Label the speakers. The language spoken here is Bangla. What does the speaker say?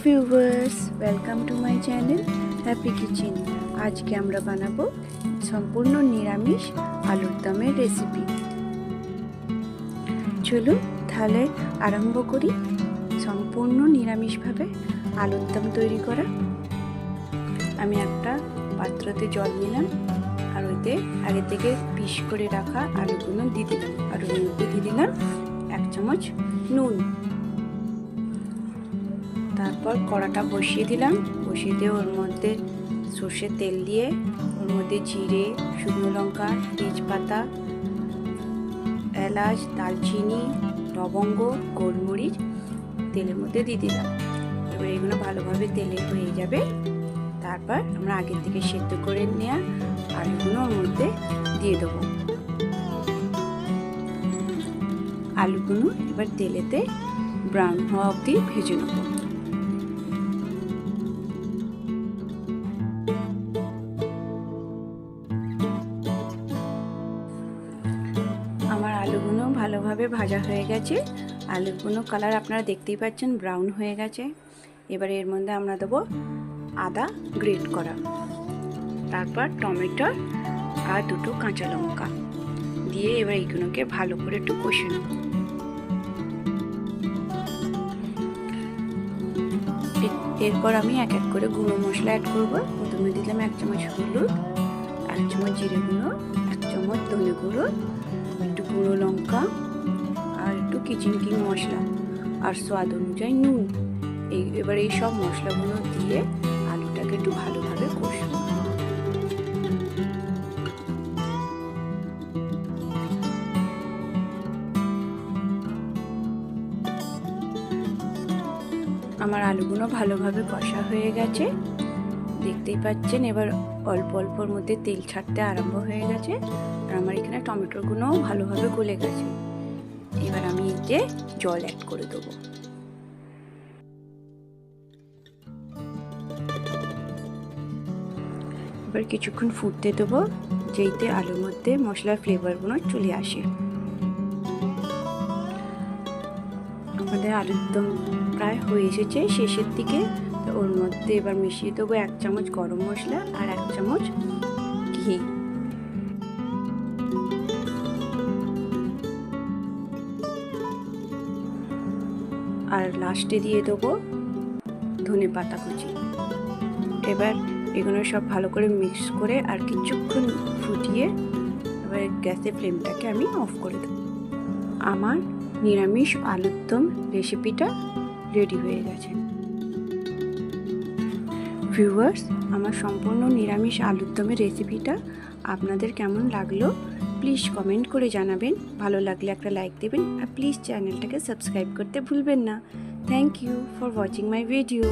Speaker 1: Viewers, welcome to my channel happy kitchen. আজকে আমরা বানাবো সম্পূর্ণ নিরামিষ আলুর দমের রেসিপি। চলুন তাহলে আরম্ভ করি সম্পূর্ণ নিরামিষভাবে আলুর দম তৈরি করা। আমি একটা পাত্রতে জল নিলাম আর ওইতে আগে থেকে পিস করে রাখা আলুগুলো দিয়ে দিলাম আর ওর মধ্যে দিয়ে দিলাম 1 চামচ নুন। তারপর কড়াটা বসিয়ে দিলাম, বসিয়ে দিয়ে ওর মধ্যে সর্ষের তেল দিয়ে ওর মধ্যে জিরে, শুকনো লঙ্কা, তেজপাতা, এলাচ, দালচিনি, লবঙ্গ, গোলমরিচ তেলের মধ্যে দিয়ে দিলাম। এবার এগুলো ভালোভাবে তেলে হয়ে যাবে। তারপর আমরা আগের থেকে সেদ্ধ করে নেওয়া আলুগুলো ওর মধ্যে দিয়ে দেবো। আলুগুলো এবার তেলেতে ব্রাউন হওয়া অবধি ভেজে নেব। আমার আলুগুলো ভালোভাবে ভাজা হয়ে গেছে। আলুগুলো কালার আপনারা দেখতেই পাচ্ছেন, ব্রাউন হয়ে গেছে। এবার এর মধ্যে আমরা দেবো আদা গ্রেট করা, তারপর টমেটো আর 2 কাঁচা লঙ্কা দিয়ে এবার এইগুলোকে ভালো করে একটু কষে নেব। এরপর আমি এক এক করে গুঁড়ো মশলা অ্যাড করবো। প্রথমে দিলাম 1 চামচ হলুদ, 1 চামচ জিরে গুঁড়ো, 1 চামচ ধনে গুঁড়ো, একটু গুঁড়ো লঙ্কা আর একটু কিচেন কিং মশলা আর স্বাদ অনুযায়ী নুন। এবার এই সব মশলাগুলো দিয়ে আলুটাকে একটু ভালোভাবে কষবো। আমার আলুগুলো ভালোভাবে কষা হয়ে গেছে, দেখতেই পাচ্ছেন। এবার অল্প অল্পর মধ্যে তেল ছাড়তে আরম্ভ হয়ে গেছে আর আমার এখানে টমেটোগুলোও ভালোভাবে গলে গেছে। এবার আমি এতে জল অ্যাড করে দেবো। এবার কিছুক্ষণ ফুটতে দেবো, যেইতে আলুর মধ্যে মশলার ফ্লেভারগুলো চলে আসে। আমাদের আলুর দম প্রায় হয়ে এসেছে শেষের দিকে। তো ওর মধ্যে এবার মিশিয়ে দেবো 1 চামচ গরম মশলা আর 1 চামচ ঘি। আর লাস্টে দিয়ে দেবো ধনে পাতা কুচি। এবার এগুলো সব ভালো করে মিক্স করে আর কিছুক্ষণ ফুটিয়ে এবার গ্যাসের ফ্লেমটাকে আমি অফ করে দেবো। আমার নিরামিষ আলুর দম রেসিপিটা রেডি হয়ে গেছে। ভিউয়ার্স, আমার সম্পূর্ণ নিরামিষ আলুর দমের রেসিপিটা আপনাদের কেমন লাগলো প্লিজ কমেন্ট করে জানাবেন। ভালো লাগলে একটা লাইক দেবেন আর প্লিজ চ্যানেলটাকে সাবস্ক্রাইব করতে ভুলবেন না। Thank you for watching my video.